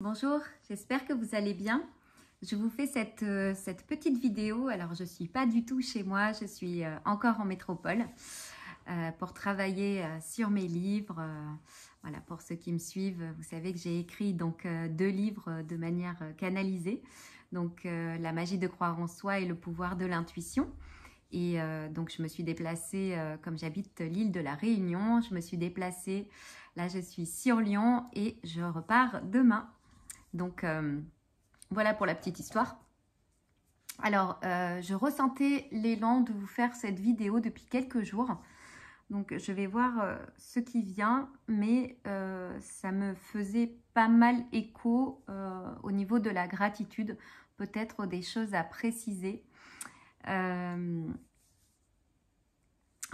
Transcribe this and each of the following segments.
Bonjour, j'espère que vous allez bien. Je vous fais cette petite vidéo. Alors, je ne suis pas du tout chez moi, je suis encore en métropole pour travailler sur mes livres. Voilà, pour ceux qui me suivent, vous savez que j'ai écrit donc 2 livres de manière canalisée. Donc, La magie de croire en soi et le pouvoir de l'intuition. Et donc, je me suis déplacée, comme j'habite l'île de la Réunion, je me suis déplacée, là je suis sur Lyon et je repars demain. Donc, voilà pour la petite histoire. Alors, je ressentais l'élan de vous faire cette vidéo depuis quelques jours. Donc, je vais voir ce qui vient, mais ça me faisait pas mal écho au niveau de la gratitude. Peut-être des choses à préciser. En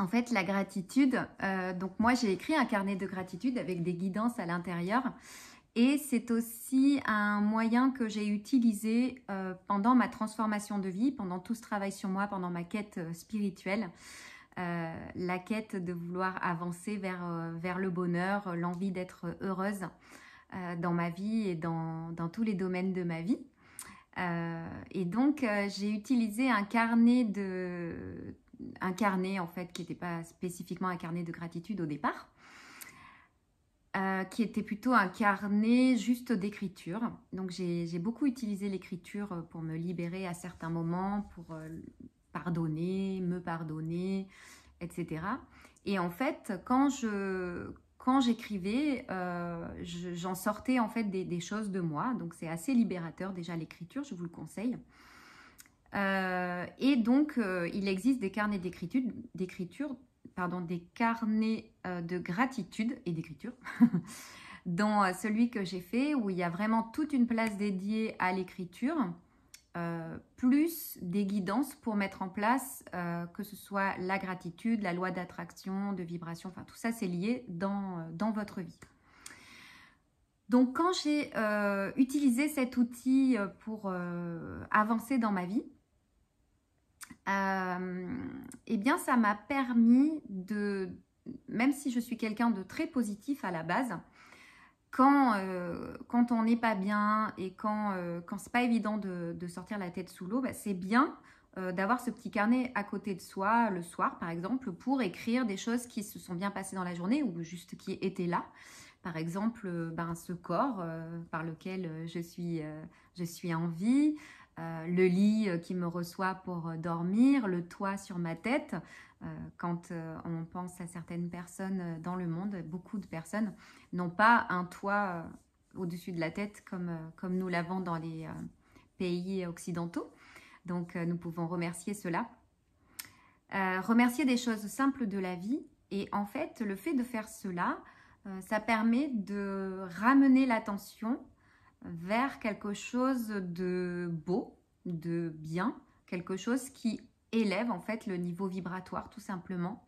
fait, la gratitude, donc moi j'ai écrit un carnet de gratitude avec des guidances à l'intérieur. Et c'est aussi un moyen que j'ai utilisé pendant ma transformation de vie, pendant tout ce travail sur moi, pendant ma quête spirituelle. La quête de vouloir avancer vers le bonheur, l'envie d'être heureuse dans ma vie et dans tous les domaines de ma vie. Et donc, j'ai utilisé un carnet en fait qui n'était pas spécifiquement un carnet de gratitude au départ. Qui était plutôt un carnet juste d'écriture. Donc j'ai beaucoup utilisé l'écriture pour me libérer à certains moments, pour pardonner, me pardonner, etc. Et en fait, quand j'écrivais, j'en sortais en fait des choses de moi. Donc c'est assez libérateur déjà l'écriture, je vous le conseille. Et donc il existe des carnets d'écriture, des carnets de gratitude et d'écriture, dont celui que j'ai fait, où il y a vraiment toute une place dédiée à l'écriture, plus des guidances pour mettre en place, que ce soit la gratitude, la loi d'attraction, de vibration, enfin tout ça c'est lié dans votre vie. Donc quand j'ai utilisé cet outil pour avancer dans ma vie, eh bien ça m'a permis de, même si je suis quelqu'un de très positif à la base, quand on n'est pas bien et quand c'est pas évident de sortir la tête sous l'eau, bah, c'est bien d'avoir ce petit carnet à côté de soi le soir par exemple pour écrire des choses qui se sont bien passées dans la journée ou juste qui étaient là. Par exemple, ce corps par lequel je suis en vie, le lit qui me reçoit pour dormir, le toit sur ma tête. Quand on pense à certaines personnes dans le monde, beaucoup de personnes n'ont pas un toit au-dessus de la tête comme nous l'avons dans les pays occidentaux. Donc, nous pouvons remercier cela. Remercier des choses simples de la vie. Et en fait, le fait de faire cela, ça permet de ramener l'attention vers quelque chose de beau, de bien, quelque chose qui élève en fait le niveau vibratoire tout simplement.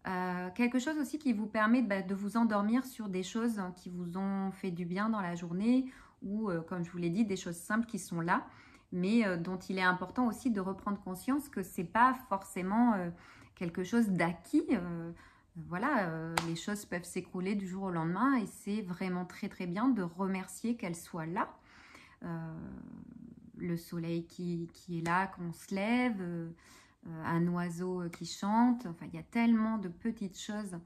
Quelque chose aussi qui vous permet de vous endormir sur des choses qui vous ont fait du bien dans la journée ou comme je vous l'ai dit, des choses simples qui sont là mais dont il est important aussi de reprendre conscience que c'est pas forcément quelque chose d'acquis. Voilà, les choses peuvent s'écrouler du jour au lendemain et c'est vraiment très très bien de remercier qu'elles soient là. Le soleil qui est là quand on se lève, un oiseau qui chante, enfin il y a tellement de petites choses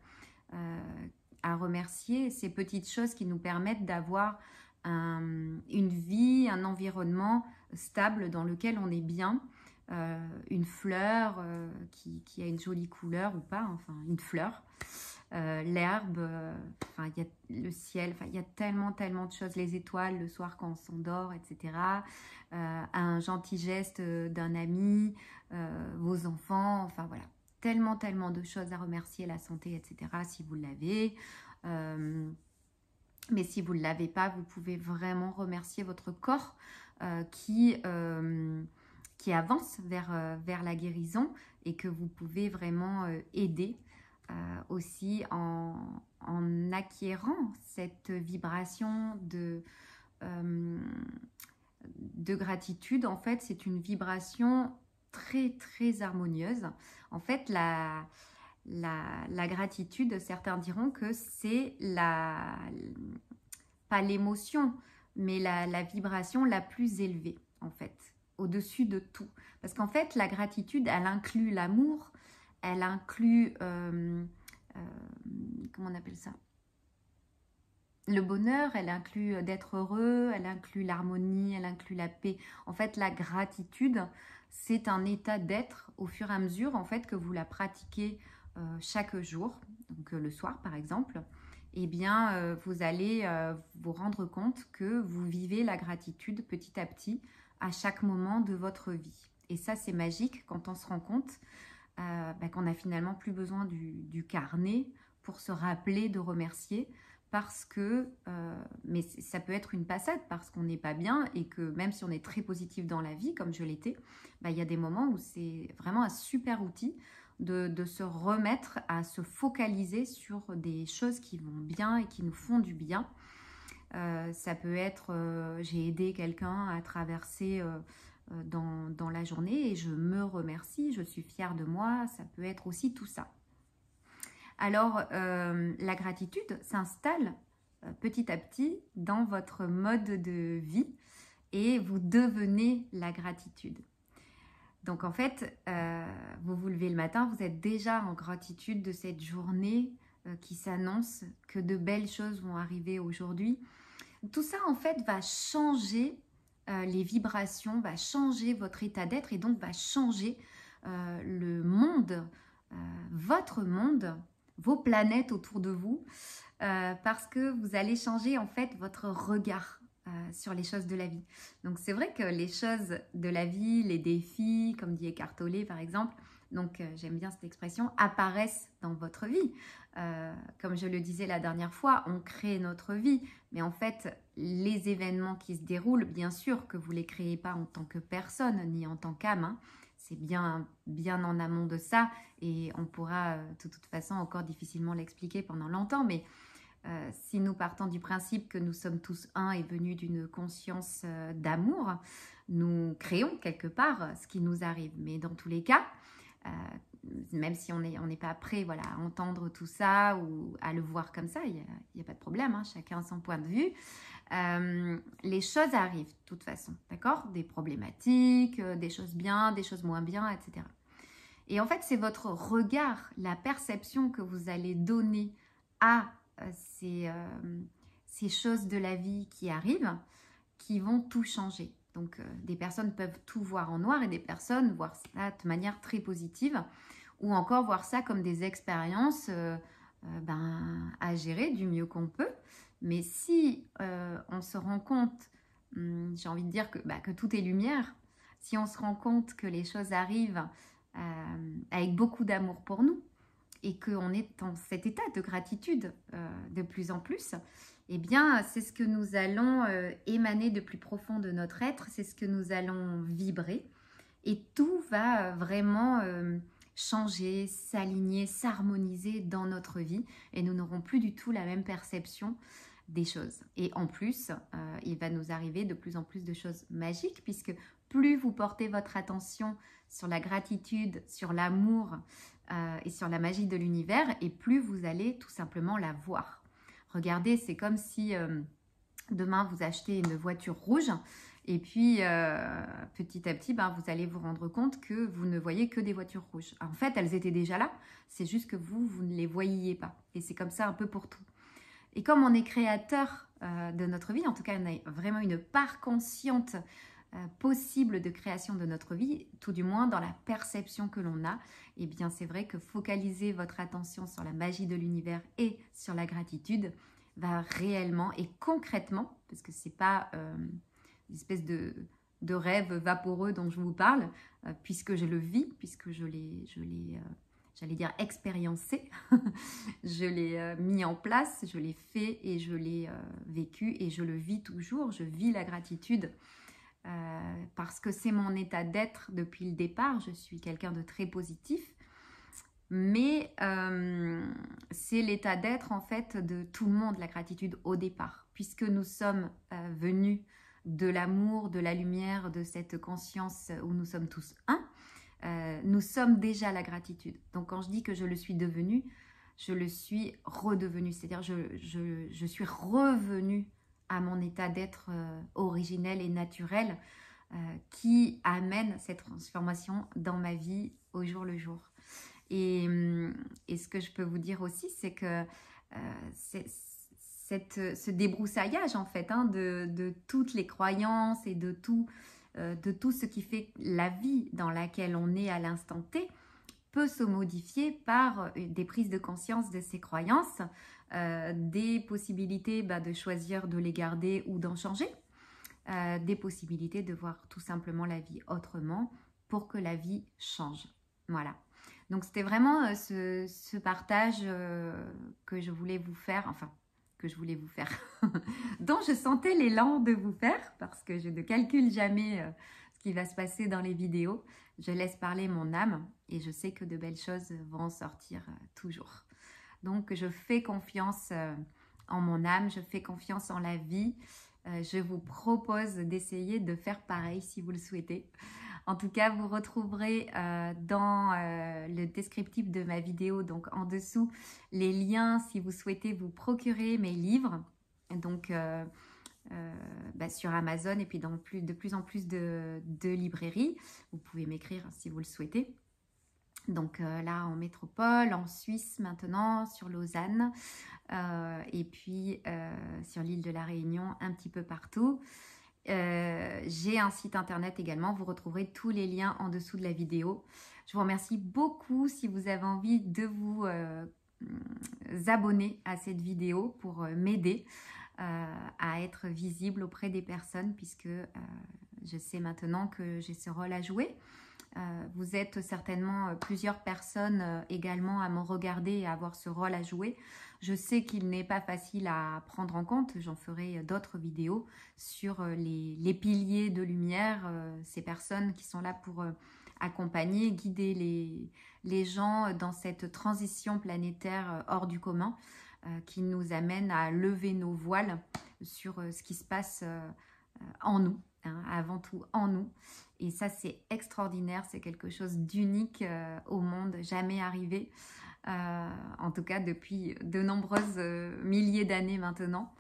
à remercier, ces petites choses qui nous permettent d'avoir une vie, un environnement stable dans lequel on est bien. Une fleur qui a une jolie couleur ou pas, enfin une fleur, l'herbe, enfin il y a le ciel, enfin il y a tellement de choses, les étoiles le soir quand on s'endort, etc. Un gentil geste d'un ami, vos enfants, enfin voilà, tellement de choses à remercier, la santé, etc. si vous l'avez. Mais si vous ne l'avez pas, vous pouvez vraiment remercier votre corps qui avance vers la guérison et que vous pouvez vraiment aider aussi en acquérant cette vibration de gratitude. En fait, c'est une vibration très harmonieuse. En fait, la gratitude, certains diront que c'est pas l'émotion, mais la vibration la plus élevée, en fait, au-dessus de tout. Parce qu'en fait, la gratitude, elle inclut l'amour, elle inclut, comment on appelle ça? Le bonheur, elle inclut d'être heureux, elle inclut l'harmonie, elle inclut la paix. En fait, la gratitude, c'est un état d'être au fur et à mesure en fait que vous la pratiquez chaque jour, donc le soir par exemple. Eh bien, vous allez vous rendre compte que vous vivez la gratitude petit à petit à chaque moment de votre vie. Et ça, c'est magique quand on se rend compte qu'on n'a finalement plus besoin du carnet pour se rappeler de remercier parce que, mais ça peut être une passade parce qu'on n'est pas bien et que même si on est très positif dans la vie, comme je l'étais, il y a des moments où c'est vraiment un super outil de se remettre à se focaliser sur des choses qui vont bien et qui nous font du bien. Ça peut être, j'ai aidé quelqu'un à traverser dans la journée et je me remercie, je suis fière de moi, ça peut être aussi tout ça. Alors, la gratitude s'installe petit à petit dans votre mode de vie et vous devenez la gratitude. Donc, en fait, vous vous levez le matin, vous êtes déjà en gratitude de cette journée qui s'annonce, que de belles choses vont arriver aujourd'hui. Tout ça, en fait, va changer les vibrations, va changer votre état d'être et donc va changer le monde, votre monde, vos planètes autour de vous, parce que vous allez changer en fait votre regard sur les choses de la vie. Donc c'est vrai que les choses de la vie, les défis, comme dit Eckhart Tolle par exemple, donc j'aime bien cette expression, apparaissent dans votre vie. Comme je le disais la dernière fois, on crée notre vie, mais en fait les événements qui se déroulent, bien sûr que vous ne les créez pas en tant que personne ni en tant qu'âme, hein. C'est bien en amont de ça et on pourra de toute façon encore difficilement l'expliquer pendant longtemps, mais si nous partons du principe que nous sommes tous un et venus d'une conscience d'amour, nous créons quelque part ce qui nous arrive. Mais dans tous les cas, même si on n'est pas prêt voilà, à entendre tout ça ou à le voir comme ça, il n'y a pas de problème, hein, chacun a son point de vue. Les choses arrivent de toute façon, d'accord? Des problématiques, des choses bien, des choses moins bien, etc. Et en fait, c'est votre regard, la perception que vous allez donner à ces choses de la vie qui arrivent, qui vont tout changer. Donc, des personnes peuvent tout voir en noir et des personnes voir ça de manière très positive ou encore voir ça comme des expériences à gérer du mieux qu'on peut. Mais si on se rend compte, j'ai envie de dire que tout est lumière, si on se rend compte que les choses arrivent avec beaucoup d'amour pour nous et qu'on est dans cet état de gratitude de plus en plus, eh bien, c'est ce que nous allons émaner de plus profond de notre être, c'est ce que nous allons vibrer et tout va vraiment changer, s'aligner, s'harmoniser dans notre vie et nous n'aurons plus du tout la même perception des choses. Et en plus, il va nous arriver de plus en plus de choses magiques puisque plus vous portez votre attention sur la gratitude, sur l'amour et sur la magie de l'univers et plus vous allez tout simplement la voir. Regardez, c'est comme si demain vous achetez une voiture rouge et puis petit à petit, vous allez vous rendre compte que vous ne voyez que des voitures rouges. En fait, elles étaient déjà là, c'est juste que vous ne les voyiez pas. Et c'est comme ça un peu pour tout. Et comme on est créateur de notre vie, en tout cas on a vraiment une part consciente possible de création de notre vie, tout du moins dans la perception que l'on a, et bien c'est vrai que focaliser votre attention sur la magie de l'univers et sur la gratitude va réellement et concrètement, parce que c'est pas une espèce de rêve vaporeux dont je vous parle, puisque je le vis, puisque je l'ai j'allais dire expériencé, je l'ai mis en place, je l'ai fait et je l'ai vécu et je le vis toujours, je vis la gratitude parce que c'est mon état d'être depuis le départ, je suis quelqu'un de très positif, mais c'est l'état d'être en fait de tout le monde, la gratitude au départ, puisque nous sommes venus de l'amour, de la lumière, de cette conscience où nous sommes tous un. Nous sommes déjà la gratitude. Donc quand je dis que je le suis devenue, je le suis redevenue. C'est-à-dire je suis revenue à mon état d'être originel et naturel qui amène cette transformation dans ma vie au jour le jour. Et ce que je peux vous dire aussi, c'est que ce débroussaillage en fait de toutes les croyances et de tout ce qui fait la vie dans laquelle on est à l'instant T peut se modifier par des prises de conscience de ces croyances, des possibilités de choisir de les garder ou d'en changer, des possibilités de voir tout simplement la vie autrement pour que la vie change. Voilà. Donc c'était vraiment ce partage que je voulais vous faire, dont je sentais l'élan de vous faire, parce que je ne calcule jamais ce qui va se passer dans les vidéos. Je laisse parler mon âme et je sais que de belles choses vont sortir toujours. Donc je fais confiance en mon âme, je fais confiance en la vie. Je vous propose d'essayer de faire pareil si vous le souhaitez. En tout cas, vous retrouverez dans le descriptif de ma vidéo, donc en dessous, les liens si vous souhaitez vous procurer mes livres. Donc sur Amazon et puis dans de plus en plus de librairies. Vous pouvez m'écrire si vous le souhaitez. Donc là en métropole, en Suisse maintenant, sur Lausanne et puis sur l'île de la Réunion, un petit peu partout. J'ai un site internet également, vous retrouverez tous les liens en dessous de la vidéo. Je vous remercie beaucoup si vous avez envie de vous abonner à cette vidéo pour m'aider à être visible auprès des personnes puisque je sais maintenant que j'ai ce rôle à jouer. Vous êtes certainement plusieurs personnes également à me regarder et à avoir ce rôle à jouer. Je sais qu'il n'est pas facile à prendre en compte. J'en ferai d'autres vidéos sur les piliers de lumière, ces personnes qui sont là pour accompagner, guider les gens dans cette transition planétaire hors du commun qui nous amène à lever nos voiles sur ce qui se passe en nous. Avant tout en nous, et ça c'est extraordinaire, c'est quelque chose d'unique au monde, jamais arrivé en tout cas depuis de nombreuses milliers d'années maintenant.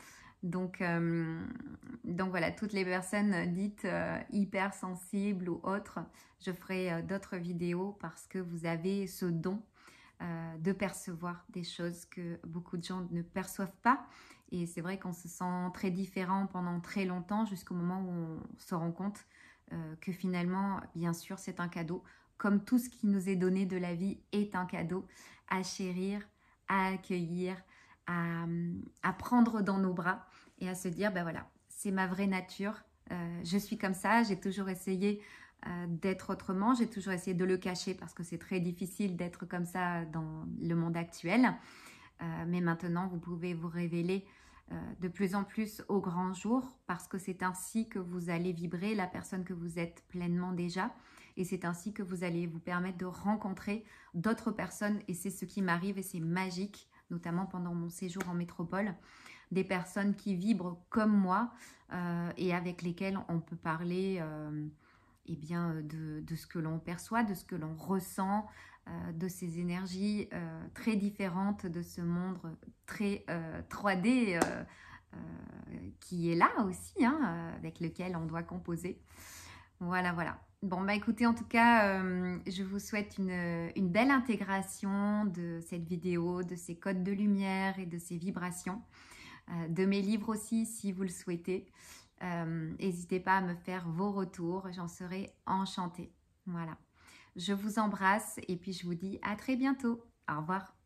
Donc voilà, toutes les personnes dites hypersensibles ou autres, je ferai d'autres vidéos parce que vous avez ce don de percevoir des choses que beaucoup de gens ne perçoivent pas. Et c'est vrai qu'on se sent très différent pendant très longtemps jusqu'au moment où on se rend compte que finalement, bien sûr, c'est un cadeau. Comme tout ce qui nous est donné de la vie est un cadeau à chérir, à accueillir, à prendre dans nos bras et à se dire, voilà, c'est ma vraie nature. Je suis comme ça, j'ai toujours essayé d'être autrement, j'ai toujours essayé de le cacher parce que c'est très difficile d'être comme ça dans le monde actuel. Mais maintenant, vous pouvez vous révéler de plus en plus au grand jour parce que c'est ainsi que vous allez vibrer la personne que vous êtes pleinement déjà et c'est ainsi que vous allez vous permettre de rencontrer d'autres personnes et c'est ce qui m'arrive et c'est magique, notamment pendant mon séjour en métropole, des personnes qui vibrent comme moi et avec lesquelles on peut parler de ce que l'on perçoit, de ce que l'on ressent, de ces énergies très différentes de ce monde très 3D qui est là aussi, avec lequel on doit composer. Voilà. Bon, écoutez, en tout cas, je vous souhaite une belle intégration de cette vidéo, de ces codes de lumière et de ces vibrations, de mes livres aussi, si vous le souhaitez. N'hésitez pas à me faire vos retours, j'en serai enchantée. Voilà. Je vous embrasse et puis je vous dis à très bientôt. Au revoir.